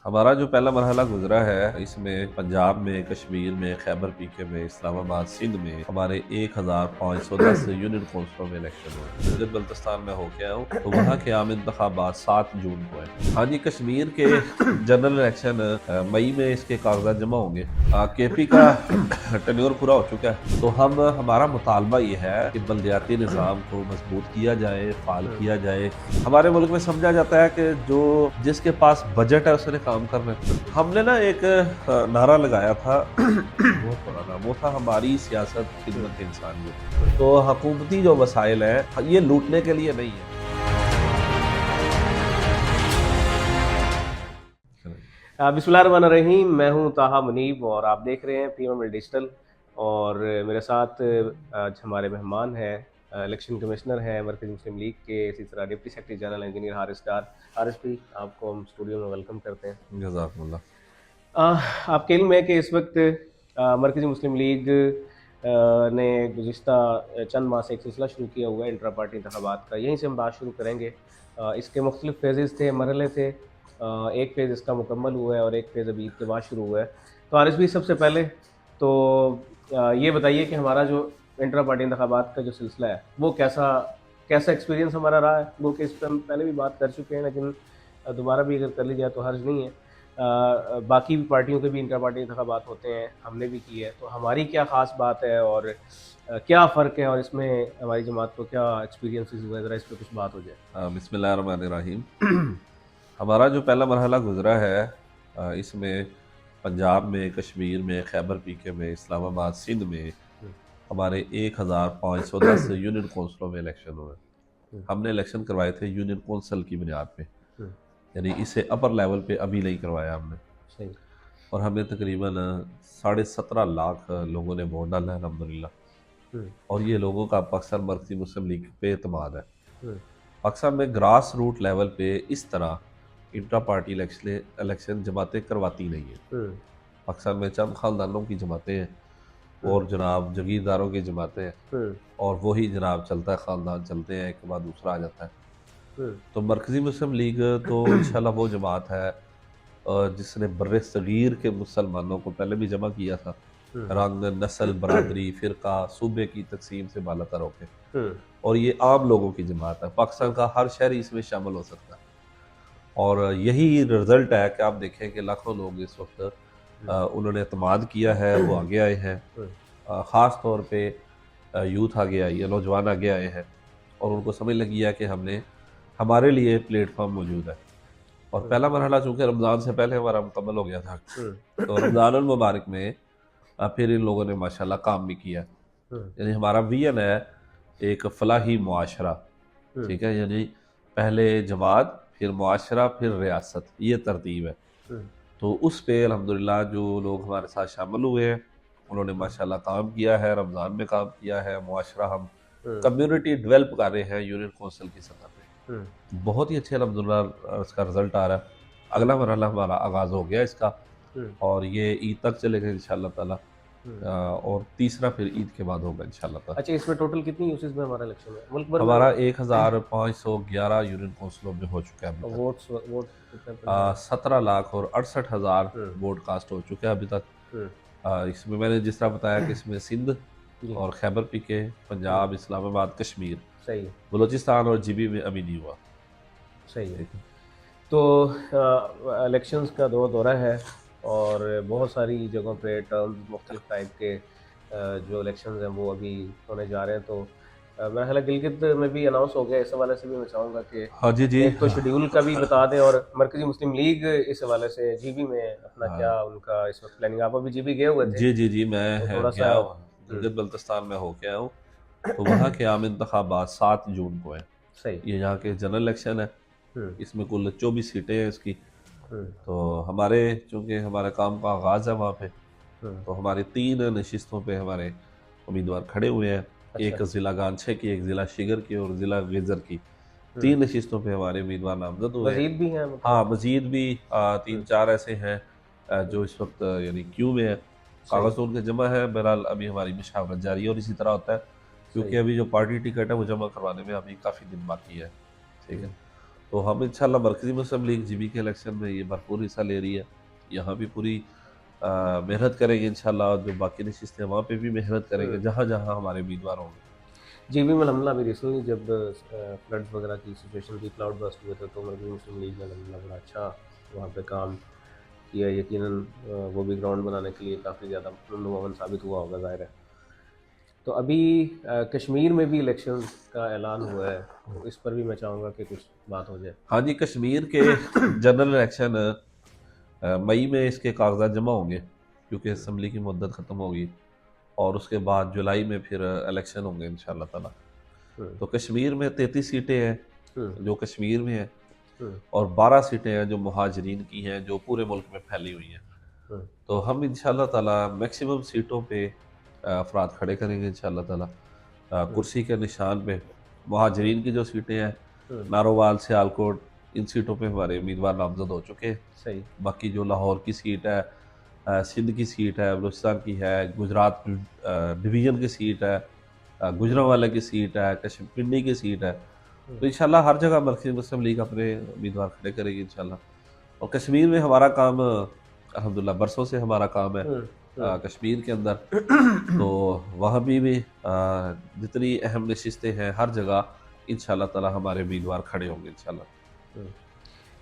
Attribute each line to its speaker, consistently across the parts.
Speaker 1: हमारा जो पहला मरहला गुजरा है इसमें पंजाब में, कश्मीर में, खैबर पीके में, इस्लामाबाद, सिंध में हमारे 1510 यूनियन कौंसलों में इलेक्शन हुए। गिलगित बल्तिस्तान में होके आया हूँ, तो वहाँ के आम इंतखाबात 7 जून को है। हाँ जी, कश्मीर के जनरल इलेक्शन मई में इसके कागजात जमा होंगे। KP का टेन्योर पूरा हो चुका है, तो हमारा मुतालबा ये है कि बल्दियाती निज़ाम को मजबूत किया जाए, फाल किया जाए। हमारे मुल्क में समझा जाता है कि जिसके पास बजट है उसने काम करना है। हमने ना एक नारा लगाया था बहुत पुराना, वो था हमारी सियासत खिदमत इंसानियत। तो हुकूमती जो वसाइल हैं ये लूटने के लिए नहीं है।
Speaker 2: बिस्मिल्लाहिर्रहमानिर्रहीम। मैं हूं ताहा मुनीब और आप देख रहे हैं PML डिजिटल। और मेरे साथ आज हमारे मेहमान हैं, इलेक्शन कमिश्नर हैं मरकज़ी मुस्लिम लीग के, इसी तरह deputy secretary general engineer Haris Dar. Haris भी, आपको हम स्टूडियो में वेलकम करते हैं।
Speaker 1: जज़ाकुमुल्लाह।
Speaker 2: आपके इल्म है कि इस वक्त मरकज़ी मुस्लिम लीग ने गुज़िश्ता चंद माह से एक सिलसिला शुरू किया हुआ है इंट्रा पार्टी इंतखाबात का। यहीं से हम बात शुरू करेंगे। इसके मुख्तलिफ फेजेज़ थे, मरहले थे। एक फ़ेज़ इसका मुकम्मल हुआ है और एक फ़ेज़ अभी ईद के बाद शुरू हुआ है। तो हारिस भी, सबसे पहले तो ये बताइए कि हमारा जो इंट्रा पार्टी इंतखाबात का जो सिलसिला है वो कैसा कैसा एक्सपीरियंस हमारा रहा है। वो कि इस पर हम पहले भी बात कर चुके हैं, लेकिन दोबारा भी अगर कर ली जाए तो हर्ज नहीं है। बाकी भी पार्टियों के भी इंटर पार्टी इंतखाबात होते हैं, हमने भी की है, तो हमारी क्या ख़ास बात है और क्या फ़र्क है और इसमें हमारी जमात को क्या एक्सपीरियंसेस हुए, ज़रा इस पर कुछ बात हो जाए।
Speaker 1: बिस्मिल्लाहिर्रहमानिर्रहीम। हमारा जो पहला मरहला गुजरा है इसमें पंजाब में, कश्मीर में, खैबर पीके में, इस्लामाबाद, सिंध में हमारे 1510 यूनियन कौंसलों में इलेक्शन हुए। हमने इलेक्शन करवाए थे यूनियन कौंसल की बुनियाद पे, यानी इसे अपर लेवल पे अभी नहीं करवाया हमने।
Speaker 2: सही।
Speaker 1: और हमें तकरीबन 17.5 लाख लोगों ने वोट डाला है अल्हम्दुलिल्लाह। और ये लोगों का पाकिस्तान मरकज़ी मुस्लिम लीग पे एतमाद है। पाकिस्तान में ग्रास रूट लेवल पे इस तरह इंट्रा पार्टी इलेक्शन जमातें करवाती नहीं है। पाकिस्तान में चंद ख़ानदानों की जमातें हैं और जनाब जगीरदारों की जमातें हैं, और वही जनाब चलता है, ख़ानदान चलते हैं, एक के बाद दूसरा आ जाता है। तो मरकज़ी मुस्लिम लीग तो इंशाल्लाह वो जमात है जिसने बर्रे सगीर के मुसलमानों को पहले भी जमा किया था, रंग, नस्ल, बरादरी, फ़िरका, सूबे की तकसीम से बालातर होके। और ये आम लोगों की जमात है, पाकिस्तान का हर शहरी इसमें शामिल हो सकता है। और यही रिज़ल्ट है कि आप देखें कि लाखों लोग इस वक्त उन्होंने एतमाद किया है, वो आगे आए हैं। ख़ास तौर पे यूथ आगे आई है, नौजवान आगे आए हैं, और उनको समझ लगी है कि हमारे लिए प्लेटफॉर्म मौजूद है। और पहला मरहला चूँकि रमज़ान से पहले हमारा मुकम्मल हो गया था, तो रमज़ान अल मुबारक में फिर इन लोगों ने माशाल्लाह काम भी किया। यानी हमारा विजन है एक फलाही मुआशरा, ठीक है, यानी पहले जमात, फिर मुआशरा, फिर रियासत, ये तरतीब है। तो उस पे अल्हम्दुलिल्लाह जो लोग हमारे साथ शामिल हुए हैं उन्होंने माशाल्लाह काम किया है, रमज़ान में काम किया है। मुआशरा हम कम्युनिटी डेवलप कर रहे हैं यूनियन कौंसिल की सतह पे। बहुत ही अच्छे अल्हम्दुलिल्लाह इसका रिज़ल्ट आ रहा है। अगला मरहला हमारा आगाज़ हो गया इसका, और ये ईद तक चलेगा इंशाअल्लाह ताला। और तीसरा फिर ईद के बाद होगा इंशाअल्लाह ताला।
Speaker 2: अच्छा, इसमें टोटल कितनी यूसेज में हमारा इलेक्शन है मुल्क भर में?
Speaker 1: हमारा 1511 यूनियन कौंसिलों में हो चुका है अभी तक।
Speaker 2: वोट्स वोट
Speaker 1: 17 लाख और 68,000 वोट कास्ट हो चुके हैं अभी तक। इसमें मैंने जिस तरह बताया कि इसमें सिंध और खैबर पीके, पंजाब, इस्लामाबाद, कश्मीर,
Speaker 2: सही है।
Speaker 1: बलूचिस्तान और GB में अभी नहीं हुआ।
Speaker 2: सही है। तो इलेक्शंस का दौरा है और बहुत सारी जगहों पे टर्म्स मुख्तलिफ टाइप के जो इलेक्शंस हैं वो अभी होने जा रहे हैं। तो मेरा ख्याल है गिलगित में भी अनाउंस हो गया। इस हवाले से भी मैं चाहूँगा कि
Speaker 1: हाँ जी जी।
Speaker 2: एक तो शेड्यूल का भी बता दें, और मरकज़ी मुस्लिम लीग इस हवाले से GB में अपना क्या उनका इस वक्त प्लानिंग। आप अभी GB गए हुए थे?
Speaker 1: जी जी जी, मैं
Speaker 2: तो थोड़ा
Speaker 1: गया
Speaker 2: सा
Speaker 1: हूँ, गिलगित बल्तिस्तान में होके आया हूँ। तो वहाँ के आम इंतखाबात 7 जून को हैं।
Speaker 2: सही।
Speaker 1: ये यहाँ के जनरल इलेक्शन है, इसमें कुल 24 सीटें हैं इसकी। तो हमारे चूँकि हमारे काम का आगाज़ है वहाँ पे, तो हमारी 3 नशिस्तों पे हमारे उम्मीदवार खड़े हुए हैं। एक ज़िला गांछे की, एक ज़िला शिगर की और ज़िला गेज़र की। 3 नशिस्तों पे हमारे उम्मीदवार नामजद हुए हैं।
Speaker 2: मजीद भी हैं
Speaker 1: हाँ, मज़ीद भी 3-4 ऐसे हैं जो इस वक्त यानी क्यू में है। कागज़ तो उनके जमा है, बहरहाल अभी हमारी मुशावरत जारी है। और इसी तरह होता है क्योंकि अभी जो पार्टी टिकट है वो जमा करवाने में अभी काफ़ी दिन बाकी है, ठीक है। तो हम इंशाल्लाह मरकज़ी मुस्लिम लीग जीबी के इलेक्शन में ये भरपूर हिस्सा ले रही है। यहाँ भी पूरी मेहनत करेंगे इंशाल्लाह, और जो बाकी नशिस्तें हैं वहाँ पे भी मेहनत करेंगे जहाँ जहाँ हमारे उम्मीदवार होंगे।
Speaker 2: जीबी में अलहमदिल्ला अभी रिसेंटली जब फ्लड्स वगैरह की सिचुएशन थी, क्लाउड बस्ट हुए थे, तो मरकज़ी मुस्लिम लीग ने अलहमदिल्ला बड़ा अच्छा वहाँ पे काम किया। यकीनन वो भी ग्राउंड बनाने के लिए काफ़ी ज़्यादा मुमकिन साबित हुआ होगा, ज़ाहिर है। तो अभी कश्मीर में भी इलेक्शन का ऐलान हुआ है, तो इस पर भी मैं चाहूँगा कि कुछ बात हो जाए।
Speaker 1: हाँ जी, कश्मीर के जनरल इलेक्शन मई में इसके कागजात जमा होंगे, क्योंकि असम्बली की मुद्दत ख़त्म होगी, और उसके बाद जुलाई में फिर इलेक्शन होंगे इंशाल्लाह ताला। तो कश्मीर में 33 सीटें हैं जो कश्मीर में हैं, और 12 सीटें हैं जो मुहाजिरीन की हैं, जो पूरे मुल्क में फैली हुई हैं। तो हम इंशाल्लाह ताला मैक्सिमम सीटों पे अफराद खड़े करेंगे इंशाल्लाह ताला। कुर्सी के निशान पे मुहाजिरीन की जो सीटें हैं, नारोवाल, सियालकोट, इन सीटों पे हमारे उम्मीदवार नामजद हो चुके हैं।
Speaker 2: सही।
Speaker 1: बाकी जो लाहौर की सीट है, सिंध की सीट है, बलूचिस्तान की है, गुजरात डिवीज़न की सीट है, गुजरांवाला की सीट है, पिंडी की सीट है। तो इंशाल्लाह हर जगह मरकज़ी मुस्लिम लीग अपने उम्मीदवार खड़े करेगी इंशाल्लाह। और कश्मीर में हमारा काम अल्हम्दुलिल्लाह बरसों से हमारा काम है कश्मीर के अंदर। तो वहाँ भी जितनी अहम नशिस्तें हैं हर जगह इंशाल्लाह ताला हमारे उम्मीदवार खड़े होंगे इंशाल्लाह।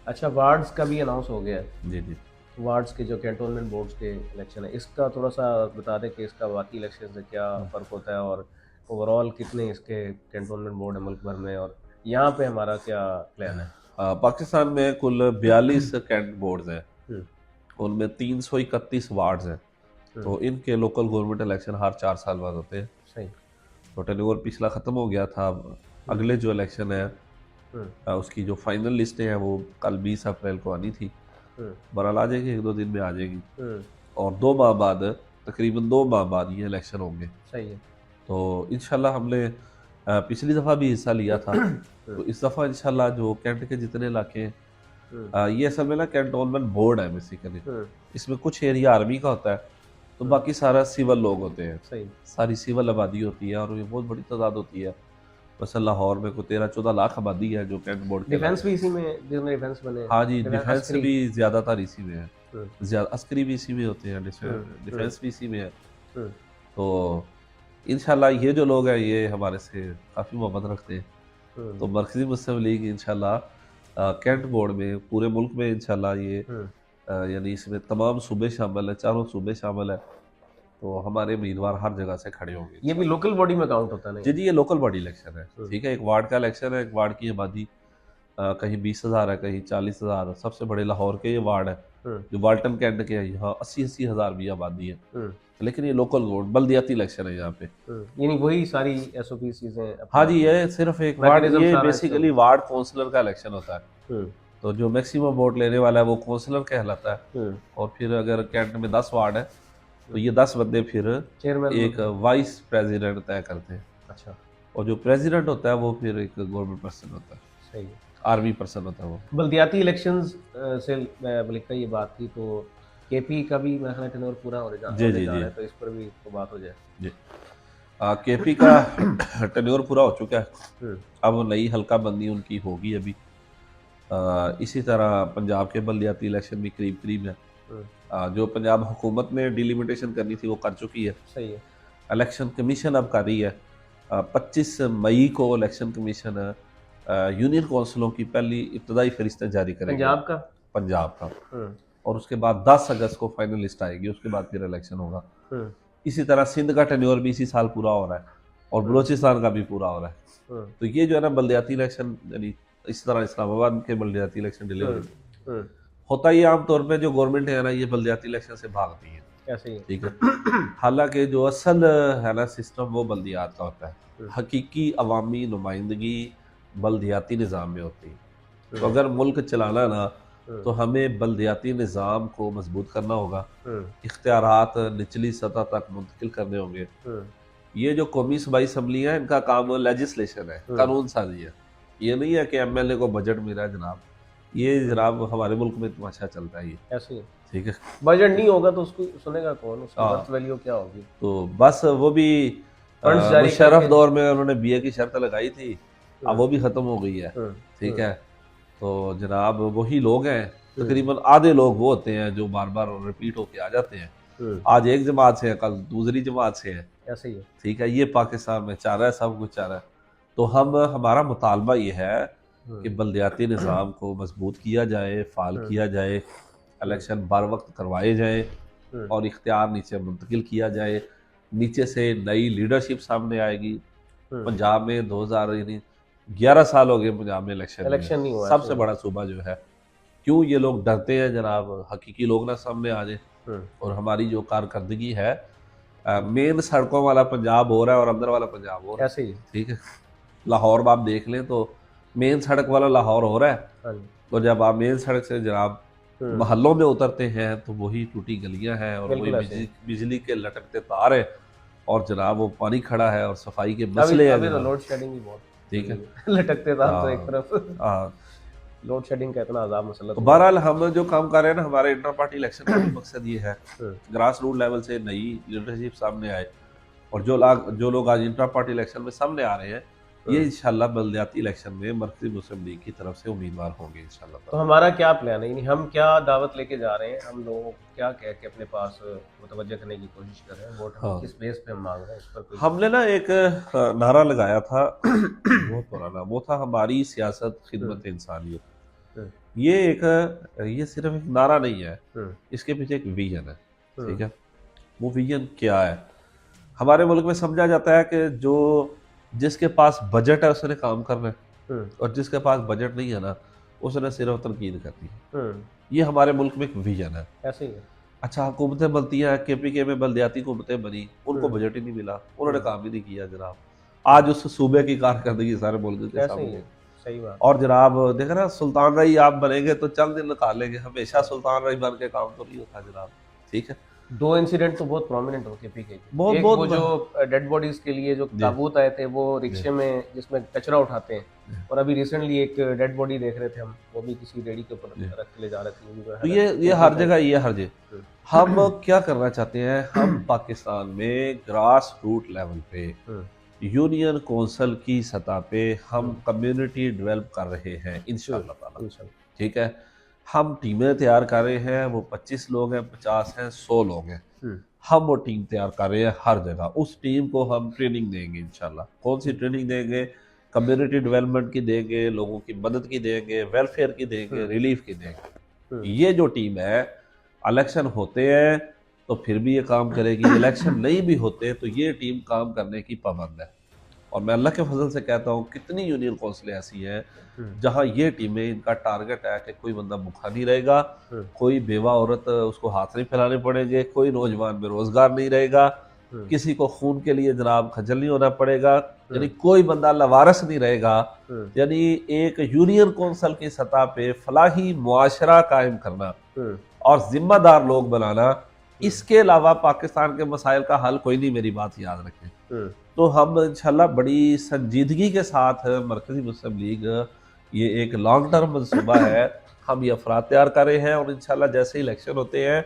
Speaker 2: अच्छा, वार्ड्स का भी अनाउंस हो गया है।
Speaker 1: जी जी।
Speaker 2: वार्ड्स के जो कैंटोनमेंट बोर्ड्स के इलेक्शन है, इसका थोड़ा सा बता दें कि इसका बाकी इलेक्शन से क्या फ़र्क होता है, और ओवरऑल कितने इसके कैंटोनमेंट बोर्ड है मुल्क भर में, और यहाँ पे हमारा क्या प्लान है।
Speaker 1: पाकिस्तान में कुल 42 कैंट बोर्ड्स हैं, उनमें 331 वार्ड्स हैं। तो इनके लोकल गवर्नमेंट इलेक्शन हर 4 साल बाद होते हैं।
Speaker 2: सही।
Speaker 1: तो टेन्योर पिछला ख़त्म हो गया था। अगले जो इलेक्शन है उसकी जो फाइनल लिस्टें हैं वो कल 20 अप्रैल को आनी थी। बहरहाल आ जाएगी, 1-2 दिन में आ जाएगी, और 2 माह बाद, तकरीबन 2 माह बाद ये इलेक्शन होंगे।
Speaker 2: सही है।
Speaker 1: तो इंशाल्लाह हमने पिछली दफ़ा भी हिस्सा लिया था। तो इस दफ़ा इंशाल्लाह जो कैंट के जितने इलाके हैं, ये असल में ना कैंटोनमेंट बोर्ड है बेसिकली। इसमें कुछ एरिया आर्मी का होता है, तो बाकी सारा सिविल लोग होते हैं।
Speaker 2: सही।
Speaker 1: सारी सिविल आबादी होती है, और ये बहुत बड़ी तादाद होती है। वैसे लाहौर में कोई 13-14 लाख आबादी है जो कैंट बोर्ड के
Speaker 2: डिफेंस भी इसी में, जिसमें डिफेंस बने।
Speaker 1: हाँ जी, डिफेंस भी ज़्यादातर इसी में है, अस्करी भी इसी में होते हैं, डिफेंस भी इसी में है। तो इंशाल्लाह ये जो लोग हैं ये हमारे से काफ़ी मोहब्बत रखते हैं। तो मरकज़ी मुस्लिम लीग इंशाल्लाह कैंट बोर्ड में पूरे मुल्क में इंशाल्लाह ये यानी इसमें तमाम सूबे शामिल है, चारों सूबे शामिल है। तो हमारे उम्मीदवार हर जगह से खड़े होंगे।
Speaker 2: ये भी लोकल बॉडी में काउंट होता है?
Speaker 1: जी जी, ये लोकल बॉडी इलेक्शन है। ठीक है, एक वार्ड का इलेक्शन है। एक वार्ड की आबादी कहीं 20,000 है, कहीं 40,000। सबसे बड़े लाहौर के ये वार्ड है जो वाल्टन कैंट के है, यहाँ 80-80 हज़ार भी आबादी है। लेकिन ये लोकल वोट बल्दियाती इलेक्शन है यहाँ पे,
Speaker 2: यानी वही सारी एसओपी चीजें।
Speaker 1: हाँ जी, ये सिर्फ एक वार्ड, ये बेसिकली वार्ड काउंसलर का इलेक्शन होता है। तो जो मैक्सिमम वोट लेने वाला है वो काउंसलर कहलाता है। और फिर अगर कैंट में 10 वार्ड है तो ये 10 बंदे फिर एक वाइस प्रेसिडेंट तय करते हैं।
Speaker 2: अच्छा।
Speaker 1: और जो प्रेसिडेंट होता है वो फिर एक गवर्नमेंट पर्सन होता है।
Speaker 2: सही।
Speaker 1: आर्मी पर्सन होता है वो।
Speaker 2: बल्दियाती इलेक्शंस से मलिक का ये बात थी, तो केपी का भी मेरा ख्याल टेन्योर पूरा होने जा रहा है, तो इस पर भी तो बात हो जाए।
Speaker 1: जी, केपी का टेन्योर पूरा हो चुका है। अब नई हल्का बंदी उनकी होगी अभी। इसी तरह पंजाब के बल्दियाती इलेक्शन भी करीब करीब है। जो पंजाब हुकूमत ने डिलिमिटेशन करनी थी वो कर चुकी है।
Speaker 2: सही है।
Speaker 1: इलेक्शन कमीशन अब कर रही है। 25 मई को इलेक्शन कमीशन यूनियन काउंसिलों की पहली इब्तदाई फहरिस्तें जारी करेगा। पंजाब का। और उसके बाद 10 अगस्त को फाइनल लिस्ट आएगी, उसके बाद फिर इलेक्शन होगा। इसी तरह सिंध का टेन्योर भी इसी साल पूरा हो रहा है, और बलूचिस्तान का भी पूरा हो रहा है। तो ये जो है ना बल्दियाती इलेक्शन, यानी इस तरह इस्लामाबाद के बल्दियाती इलेक्शन डिलीवर होता ही आमतौर पे जो गवर्नमेंट है ना ये बल्दियाती इलेक्शन से भागती है।
Speaker 2: ऐसे ही।
Speaker 1: ठीक है। हालांकि जो असल है ना सिस्टम वो बल्दियात का होता है। हकीकी अवामी नुमाइंदगी बल्दियाती निज़ाम में होती है। तो अगर मुल्क चलाना ना तो हमें बल्दियाती निज़ाम को मजबूत करना होगा, इख्तियारात निचली सतह तक मुंतकिल करने होंगे। ये जो कौमी सूबाई असम्बली है इनका काम लेजिस्लेशन है, कानून साजी है। ये नहीं है कि एमएलए को बजट मिला है जनाब। ये जनाब हमारे मुल्क में तमाशा चलता है ये।
Speaker 2: ऐसे ही।
Speaker 1: ठीक है।
Speaker 2: बजट नहीं होगा तो उसको सुनेगा कौन, उसकी वर्थ वैल्यू क्या होगी।
Speaker 1: तो बस वो भी मुशर्रफ दौर में उन्होंने बीए की शर्त लगाई थी, अब वो भी खत्म हो गई है। ठीक है। तो जनाब वही लोग हैं, तकरीबन आधे लोग वो होते हैं जो बार बार रिपीट होके आ जाते हैं। आज एक जमात से है, कल दूसरी जमात से है,
Speaker 2: ऐसे ही है।
Speaker 1: ठीक है। ये पाकिस्तान में चाह रहा है, सब कुछ चाह रहा है। तो हमारा मुतालबा ये है कि बल्दियाती निज़ाम को मजबूत किया जाए, फाल किया जाए, इलेक्शन बर वक्त करवाए जाए और इख्तियार नीचे मुंतकिल किया जाए। नीचे से नई लीडरशिप सामने आएगी। पंजाब में 2011 साल हो गए पंजाब में इलेक्शन
Speaker 2: नहीं हुआ,
Speaker 1: सबसे बड़ा सूबा जो है। क्यों ये लोग डरते हैं जनाब? हकीकी लोग ना सामने आ जाए। और हमारी जो कारकर्दगी है, मेन सड़कों वाला पंजाब हो रहा है और अंदर वाला पंजाब हो रहा है,
Speaker 2: ऐसे ही,
Speaker 1: ठीक है। लाहौर में आप देख लें तो मेन सड़क वाला लाहौर हो रहा है, तो जब आप मेन सड़क से जनाब मोहल्लों में उतरते हैं तो वही टूटी गलियां हैं और वही बिजली के लटकते तार है और जनाब वो पानी खड़ा है और सफाई के मसले हैं।
Speaker 2: अभी तो लोड शेडिंग भी बहुत,
Speaker 1: ठीक है,
Speaker 2: लटकते तार तो एक तरफ, लोड शेडिंग का इतना आज़ाब मसला।
Speaker 1: तो बहरहाल हम जो काम कर रहे हैं ना, हमारे इंटर पार्टी इलेक्शन का मकसद ये है ग्रास रूट लेवल से नई लीडरशिप सामने आए और जो लोग आज इंटर पार्टी इलेक्शन में सामने आ रहे हैं ये इंशाल्लाह बल्दियाती इलेक्शन में मरकज़ी मुस्लिम लीग की तरफ से उम्मीदवार होंगे इंशाल्लाह।
Speaker 2: तो हमारा क्या प्लान है, यानी हम क्या दावत लेके जा रहे हैं, हम लोगों को क्या कह के अपने पास मुतवज्जह करने की कोशिश कर रहे हैं, वोट किस बेस पे हम मांग रहे हैं, इस पर
Speaker 1: हमने ना एक नारा लगाया था बहुत पुराना, वो था हमारी सियासत खिदमत इंसानियत। ये सिर्फ एक नारा नहीं है, इसके पीछे एक विजन है, ठीक है। वो विजन क्या है? हमारे मुल्क में समझा जाता है कि जो जिसके पास बजट है उसने काम करना है और जिसके पास बजट नहीं है ना उसने सिर्फ तनकीद करनी है। ये हमारे मुल्क में एक विजन है,
Speaker 2: ऐसे ही है।
Speaker 1: अच्छा, हुकूमतें बनती हैं, KPK में बल्दियाती हुकूमतें बनी, उनको बजट ही नहीं मिला, उन्होंने काम ही नहीं किया जनाब। आज उस सूबे की कारकर्दगी सारे मुल्क के सामने।
Speaker 2: सही बात।
Speaker 1: और जनाब देख ना, सुल्तान रही आप बनेंगे तो चंद दिन निकाल लेंगे, हमेशा सुल्तान रही बन के काम तो नहीं होता जनाब, ठीक है।
Speaker 2: दो इंसिडेंट तो बहुत प्रोमिनेंट हो KPK के,
Speaker 1: बहुत
Speaker 2: वो जो डेड बॉडीज के लिए जो ताबूत आए थे वो रिक्शे में जिसमें कचरा उठाते हैं, और अभी रिसेंटली एक डेड बॉडी देख रहे थे हम, वो भी किसी रेडी के ऊपर रख के ले जा रहे थे।
Speaker 1: तो ये हर जगह हम क्या करना चाहते हैं? हम पाकिस्तान में ग्रास रूट लेवल पे यूनियन कौंसिल की सतह पे हम कम्युनिटी डेवलप कर रहे हैं इंशाअल्लाह ताला, ठीक है। हम टीमें तैयार कर रहे हैं, वो 25 लोग हैं, 50 हैं, 100 लोग हैं, हम वो टीम तैयार कर रहे हैं हर जगह। उस टीम को हम ट्रेनिंग देंगे इंशाल्लाह। कौन सी ट्रेनिंग देंगे? कम्युनिटी डेवलपमेंट की देंगे, लोगों की मदद की देंगे, वेलफेयर की देंगे, रिलीफ की देंगे। ये जो टीम है, इलेक्शन होते हैं तो फिर भी ये काम करेगी, इलेक्शन नहीं भी होते तो ये टीम काम करने की पाबंद है। और मैं अल्लाह के फजल से कहता हूँ कितनी यूनियन कौंसिलें ऐसी हैं जहाँ ये टीमें, इनका टारगेट है कि कोई बंदा भूखा नहीं रहेगा, कोई बेवा औरत उसको हाथ नहीं फैलाने पड़ेंगे, कोई नौजवान बेरोजगार नहीं रहेगा, किसी को खून के लिए जनाब खजल नहीं होना पड़ेगा, यानी कोई बंदा लवारस नहीं रहेगा। यानी एक यूनियन कौंसिल की सतह पे फलाही मुआशरा कायम करना और जिम्मेदार लोग बनाना, इसके अलावा पाकिस्तान के मसाइल का हल कोई नहीं, मेरी बात याद रखें। तो हम इंशाल्लाह बड़ी संजीदगी के साथ मरकज़ी मुस्लिम लीग, ये एक लॉन्ग टर्म मनसूबा है, हम ये अफराद तैयार कर रहे हैं और इंशाल्लाह जैसे इलेक्शन होते हैं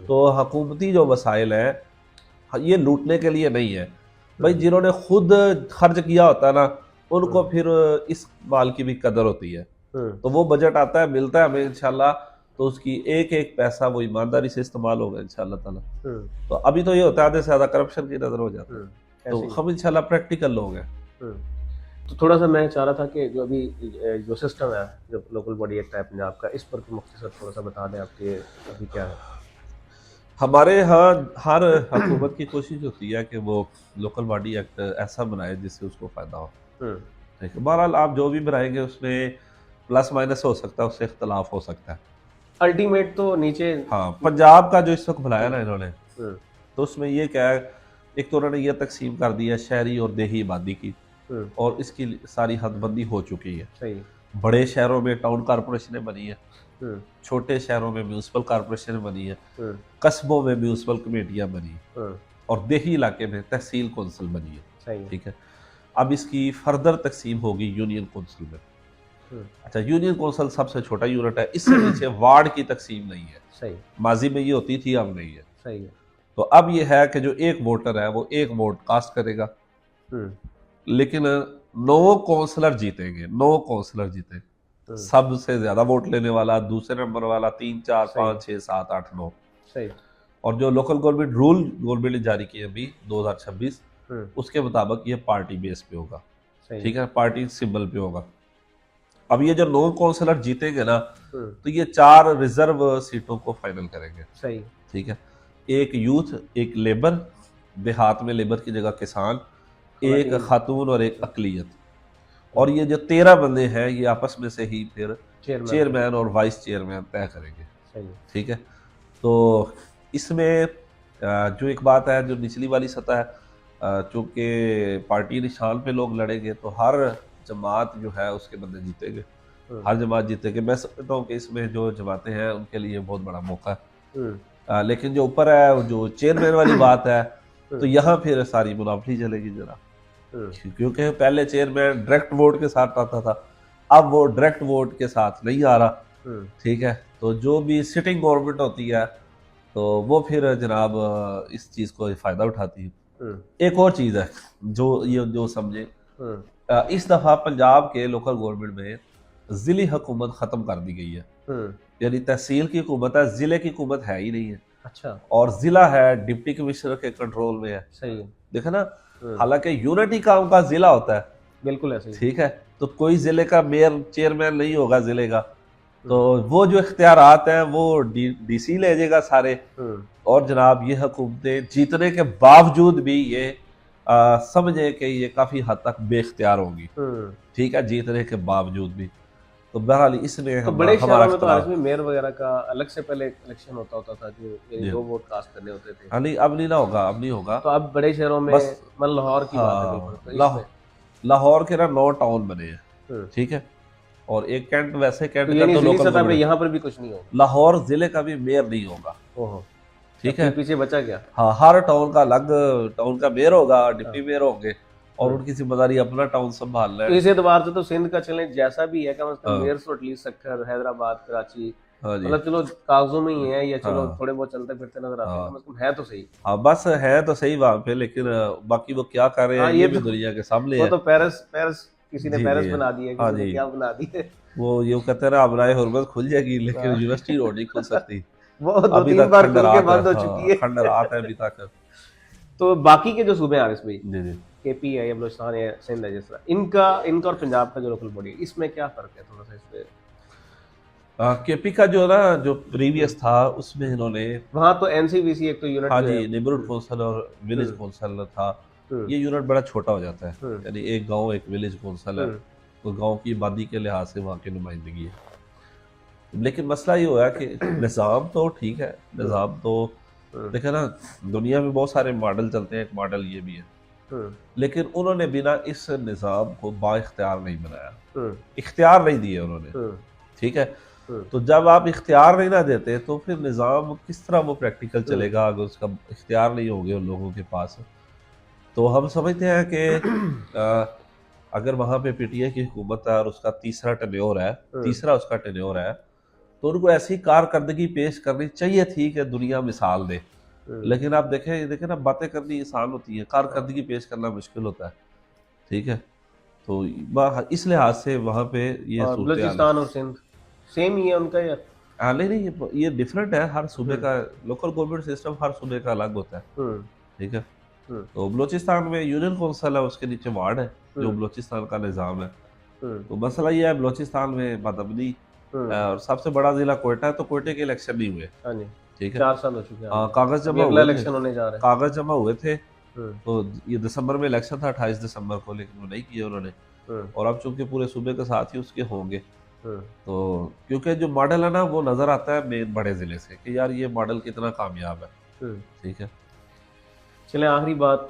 Speaker 1: तो हुकूमती जो वसाइल हैं ये लूटने के लिए नहीं है भाई, जिन्होंने खुद खर्च किया होता है ना उनको फिर इस माल की भी कदर होती है। तो वो बजट आता है, मिलता है हमें इंशाल्लाह, तो उसकी एक एक पैसा वो ईमानदारी से इस्तेमाल होगा इंशाल्लाह ताला। तो अभी तो ये होता है आधे से ज़्यादा करप्शन की नज़र हो जाता है, तो हम इंशाल्लाह प्रैक्टिकल लोग हैं।
Speaker 2: तो थोड़ा सा मैं चाह रहा था कि जो अभी जो सिस्टम है, जो लोकल बॉडी एक्ट है पंजाब का, इस पर मुख्तसर थोड़ा सा बता दें आपके अभी क्या है।
Speaker 1: हमारे यहाँ हर हुकूमत की कोशिश होती है कि वो लोकल बॉडी एक्ट ऐसा बनाए जिससे उसको फ़ायदा हो। ठीक है, बहरहाल आप जो भी बनाएंगे उसमें प्लस माइनस हो सकता है, उससे इख्तलाफ हो सकता है।
Speaker 2: अल्टीमेट तो नीचे, हाँ,
Speaker 1: पंजाब का जो इस वक्त बनाया ना इन्होंने, तो उसमें ये क्या है, एक तो उन्होंने ये तकसीम कर दी है शहरी और देही आबादी की, और इसकी सारी हदबंदी हो चुकी है।
Speaker 2: सही।
Speaker 1: बड़े शहरों में टाउन कॉरपोरेशनें बनी है, छोटे शहरों में म्यूनसिपल कॉरपोरेशन बनी है, कस्बों में म्यूनसिपल कमेटियाँ बनी है, और देही इलाके में तहसील कौंसिल बनी है।
Speaker 2: सही।
Speaker 1: ठीक है, अब इसकी फर्दर तकसीम होगी यूनियन कौंसिल में। अच्छा, यूनियन कौंसिल सबसे छोटा यूनिट है, इससे नीचे वार्ड की तकसीम नहीं है।
Speaker 2: सही।
Speaker 1: माजी में ये होती थी, अब नहीं है।
Speaker 2: सही है।
Speaker 1: तो अब ये है कि जो एक वोटर है वो एक वोट कास्ट करेगा, लेकिन 9 काउंसलर जीतेंगे, 9 काउंसलर जीते। सबसे ज्यादा वोट लेने वाला, दूसरे नंबर वाला, 3 4
Speaker 2: सही
Speaker 1: 5 6 7 8 9।
Speaker 2: सही।
Speaker 1: और जो लोकल गवर्नमेंट रूल गवर्नमेंट ने जारी किए अभी 2026, उसके मुताबिक ये पार्टी बेस पे होगा।
Speaker 2: सही।
Speaker 1: ठीक है, पार्टी सिंबल पे होगा। अब ये जो 9 काउंसलर जीतेंगे ना, तो ये 4 रिजर्व सीटों को फाइनल करेंगे।
Speaker 2: सही।
Speaker 1: ठीक है, एक यूथ, एक लेबर, देहात में लेबर की जगह किसान, एक खातून और एक अकलियत। और ये जो 13 बंदे हैं ये आपस में से ही फिर चेयरमैन और वाइस चेयरमैन तय करेंगे।
Speaker 2: सही।
Speaker 1: ठीक है, तो इसमें जो एक बात है, जो निचली वाली सतह है, चूँकि पार्टी निशान पे लोग लड़ेंगे तो हर जमात जो है उसके बंदे जीतेंगे, हर जमात जीतेंगे। मैं समझता हूँ कि इसमें जो जमातें हैं उनके लिए बहुत बड़ा मौका है। लेकिन जो ऊपर है, जो चेयरमैन वाली बात है, तो यहाँ फिर सारी मुनाफी चलेगी जरा, क्योंकि पहले चेयरमैन डायरेक्ट वोट के साथ आता था, अब वो डायरेक्ट वोट के साथ नहीं आ रहा। ठीक है, तो जो भी सिटिंग गवर्नमेंट होती है तो वो फिर जनाब इस चीज़ को फ़ायदा उठाती है। एक और चीज़ है जो समझे, इस दफ़ा पंजाब के लोकल गवर्नमेंट में ज़िली हुकूमत ख़त्म कर दी गई है। यानी तहसील की हुकूमत है, ज़िले की हुकूमत है ही नहीं है।
Speaker 2: अच्छा।
Speaker 1: और ज़िला है डिप्टी कमिश्नर के कंट्रोल में है।
Speaker 2: सही है।
Speaker 1: देखा ना, हालांकि यूनिटी काम का ज़िला होता है।
Speaker 2: बिल्कुल ऐसे ही।
Speaker 1: ठीक है, तो कोई ज़िले का मेयर चेयरमैन नहीं होगा ज़िले का, तो वो जो इख्तियारात हैं वो डीसी ले जाएगा सारे। और जनाब ये हुकूमतें जीतने के बावजूद भी ये समझे कि ये काफ़ी हद तक बेख्तियार होंगी। ठीक है, जीतने के बावजूद भी। तो बहरहाल इसमें
Speaker 2: तो बड़े शहरों में तो आज भी मेयर वगैरह का अलग से पहले इलेक्शन होता था, जो 2 वोट कास्ट करने होते थे।
Speaker 1: हाँ, नहीं अब नहीं ना होगा, अब नहीं होगा।
Speaker 2: तो अब बड़े शहरों में
Speaker 1: बस
Speaker 2: मतलब लाहौर की बात है बिल्कुल, तो इसमें
Speaker 1: लाहौर के ना 9 टाउन बने हैं। ठीक है, और एक कैंट, वैसे कैंट
Speaker 2: तो
Speaker 1: का
Speaker 2: यानी
Speaker 1: तो
Speaker 2: ज़िली
Speaker 1: लोकल
Speaker 2: सतह पे यहाँ पर भी कुछ नहीं होगा।
Speaker 1: लाहौर जिले का भी मेयर नहीं होगा।
Speaker 2: ओहो,
Speaker 1: ठीक है,
Speaker 2: पीछे बचा गया।
Speaker 1: हाँ, हर टाउन का अलग टाउन का मेयर होगा, डिप्टी मेयर होंगे, और उनकी जिम्मेदारी अपना टाउन संभालना
Speaker 2: तो
Speaker 1: है।
Speaker 2: इस एतबार से तो सिंध का चैलेंज जैसा भी है, कम से कम मेयर तो एटलीस्ट सक्खर, हैदराबाद, कराची, मतलब चलो कागजों में ही है, या चलो थोड़े बहुत चलते फिरते नजर आते हैं, कम से कम है तो सही।
Speaker 1: हाँ, बस है तो सही वहाँ पे, लेकिन बाकी वो क्या कर रहे हैं ये भी दुनिया के सामने
Speaker 2: वो
Speaker 1: है।
Speaker 2: तो पेरिस किसी ने पेरिस बना दी है, किसी ने क्या बना दी है।
Speaker 1: वो यूँ कहते हैं ना, अबनाए हुर्मत खुल जाएगी लेकिन यूनिवर्सिटी रोड नहीं खुल सकती।
Speaker 2: वो 2-3 बार खुल के बंद हो चुकी है,
Speaker 1: खंडरात है अभी तक।
Speaker 2: तो बाकी के जो सूबे हैं हारिस भाई,
Speaker 1: जी
Speaker 2: केपी है या बलूचिस्तान है, सिंध है, जिस तरह इनका और पंजाब का जो लोकल बॉडी है, इसमें क्या फर्क है थोड़ा सा इसमें?
Speaker 1: केपी का जो ना, जो प्रीवियस था उसमें इन्होंने
Speaker 2: वहाँ तो एनसीवीसी एक तो यूनिट,
Speaker 1: हाँ जी, नेबरहुड कौंसल और विलेज कौंसल था। ये यूनिट बड़ा छोटा हो जाता है, यानी एक गांव एक विलेज कौंसल है, तो गांव की आबादी के लिहाज से वहाँ की नुमाइंदगी है। लेकिन मसला ये हुआ कि निज़ाम तो ठीक है, निज़ाम तो देखे ना, दुनिया में बहुत सारे मॉडल चलते हैं, एक मॉडल ये भी है, लेकिन उन्होंने बिना इस निज़ाम को बाइख्तियार नहीं बनाया, इख्तियार नहीं दिए उन्होंने। ठीक है, तो जब आप इख्तियार नहीं ना देते तो फिर निज़ाम किस तरह वो प्रैक्टिकल चलेगा अगर उसका इख्तियार नहीं होंगे उन लोगों के पास। तो हम समझते हैं कि अगर वहाँ पे पीटीआई की हुकूमत है और उसका तीसरा उसका टेन्योर है, तो उनको ऐसी कारकर्दगी पेश करनी चाहिए थी कि दुनिया मिसाल दे। लेकिन आप देखें ना, बातें करनी आसान होती है, कारकर्दगी पेश करना मुश्किल होता है। ठीक है, तो इस लिहाज से वहाँ पे ये
Speaker 2: बलूचिस्तान और सिंध सेम ही है उनका, या
Speaker 1: नहीं, ये डिफरेंट है, हर सूबे का लोकल गवर्नमेंट सिस्टम हर सूबे का अलग होता है। ठीक है, तो बलूचिस्तान में यूनियन कौंसिल है, उसके नीचे वार्ड है जो बलूचिस्तान का निज़ाम है। तो मसला ये है, बलूचिस्तान में बदअमनी और सबसे बड़ा जिला कोयटा है, तो कोयटे के इलेक्शन नहीं हुए। ठीक है,
Speaker 2: 4 साल हो चुके हैं,
Speaker 1: कागज जमा
Speaker 2: अगला इलेक्शन होने जा रहा है,
Speaker 1: कागज जमा हुए थे, तो ये दिसंबर में इलेक्शन था 28 दिसंबर को, लेकिन वो नहीं किए उन्होंने। और अब चूंकि पूरे सूबे के साथ ही उसके होंगे, तो क्योंकि जो मॉडल है ना वो नज़र आता है मेन बड़े ज़िले से कि यार ये मॉडल कितना कामयाब है। ठीक है,
Speaker 2: चले आखिरी बात,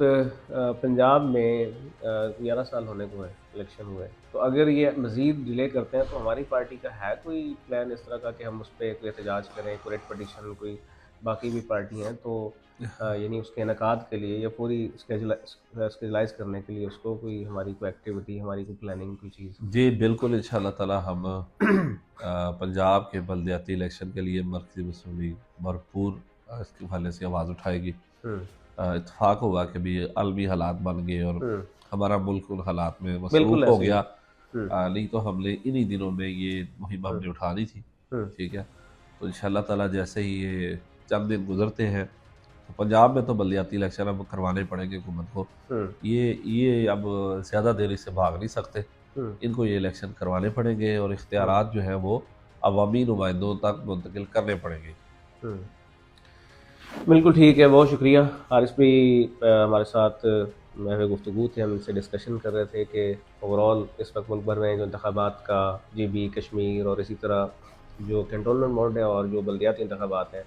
Speaker 2: पंजाब में 11 साल होने को है इलेक्शन हुए, तो अगर ये मज़ीद डिले करते हैं तो हमारी पार्टी का है कोई प्लान इस तरह का कि हम उस पर कोई एहतजाज करें, कोई रेट पटिशन, कोई बाकी भी पार्टी हैं तो यानी उसके इनकाद के लिए या पूरी स्केजुलाइज करने के लिए उसको कोई हमारी कोई एक्टिविटी, हमारी कोई प्लानिंग, कोई चीज़?
Speaker 1: जी बिल्कुल, इंशाअल्लाह ताला हम पंजाब के बलदियाती इलेक्शन के लिए मरकज़ी मुस्लिम लीग भरपूर इसके हवाले से आवाज़ उठाएगी। इत्तेफाक होगा कि भी अलमी हालात बन गए और हमारा मुल्क उन हालात में मसरूफ़ हो गया नहीं तो हमने इन्हीं दिनों में ये मुहिम हमने उठानी थी। ठीक है, तो इंशाल्लाह ताला जैसे ही ये चंद दिन गुजरते हैं, तो पंजाब में तो बलदियाती इलेक्शन अब करवाने पड़ेंगे हुकूमत को। ये अब ज़्यादा देर इससे भाग नहीं सकते, इनको ये इलेक्शन करवाने पड़ेंगे और इख्तियारात जो हैं वो अवामी नुमाइंदों तक मुंतकिल करने पड़ेंगे।
Speaker 2: बिल्कुल ठीक है, बहुत शुक्रिया। हारिस भाई हमारे साथ महवे गुफ्तगू थे, हम इनसे डिस्कशन कर रहे थे कि ओवरऑल इस वक्त मुल्क भर में जो इंतखाबात का GB कश्मीर और इसी तरह जो कैंटोनमेंट बोर्ड है और जो बल्दियाती इंतखाबात हैं,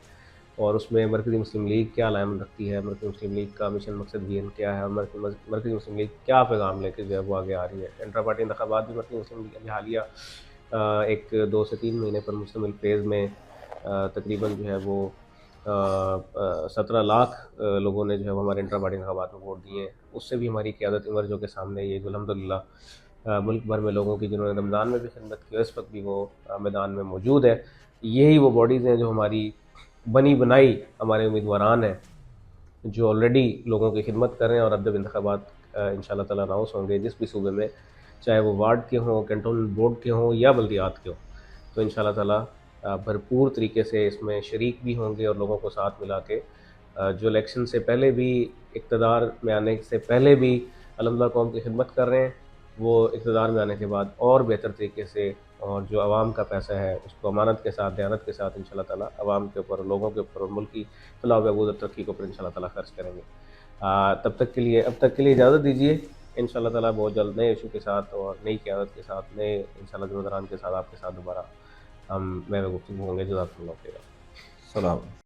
Speaker 2: और उसमें मरकज़ी मुस्लिम लीग क्या अलामत रखती है, मरकज़ी मुस्लिम लीग का मिशन मकसद भी क्या है, और मरकज़ी मुस्लिम लीग क्या पैगाम लेकर जो है वो आगे आ रही है। इंट्रा पार्टी इंतखाबात भी मरकज़ी मुस्लिम लीग अभी हालिया एक 2 से 3 महीने पर मुश्तमिल फेज़ में तकरीबन जो है वो 17 लाख लोगों ने जो है वो हमारे इंट्रा पार्टी इंतखाबात में वोट दिए हैं। उससे भी हमारी क़यादत इमर्जों के सामने ये जो अल्हम्दुलिल्लाह मुल्क भर में लोगों की जिन्होंने रमज़ान में भी खिदमत की, इस वक्त भी वो मैदान में मौजूद है। यही वो बॉडीज़ हैं जो हमारी बनी बनाई हमारे उम्मीदवारान हैं, जो ऑलरेडी लोगों की खिदमत कर रहे हैं। और अब जब इंतखाबात इंशाअल्लाह ताला अनाउंस होंगे जिस भी सूबे में, चाहे वो वार्ड के हों, कैंटोनमेंट बोर्ड के हों या बल्दियात के हों, तो इंशाअल्लाह ताला भरपूर तरीके से इसमें शरीक भी होंगे और लोगों को साथ मिला के जो इलेक्शन से पहले भी, इक़्तिदार में आने से पहले भी अल्हम्दुलिल्लाह कौम की खिदमत कर रहे हैं, वो इक़्तिदार में आने के बाद और बेहतर तरीके से, और जो आवाम का पैसा है उसको अमानत के साथ, दयानत के साथ इंशाअल्लाह ताला आवाम के ऊपर, लोगों के ऊपर और मुल्क की फलाह व बहबूद और तरक्की के ऊपर इंशाअल्लाह ताला खर्च करेंगे। अब तक के लिए इजाज़त दीजिए। इंशाअल्लाह ताला बहुत जल्द नए इशू के साथ और नई क़यादत के साथ, नए इंशाअल्लाह ज़िम्मेदारान के साथ आपके साथ दोबारा हम मैं गुफ्तगू होंगे। जज़ाकल्लाहु खैर।
Speaker 1: सलाम।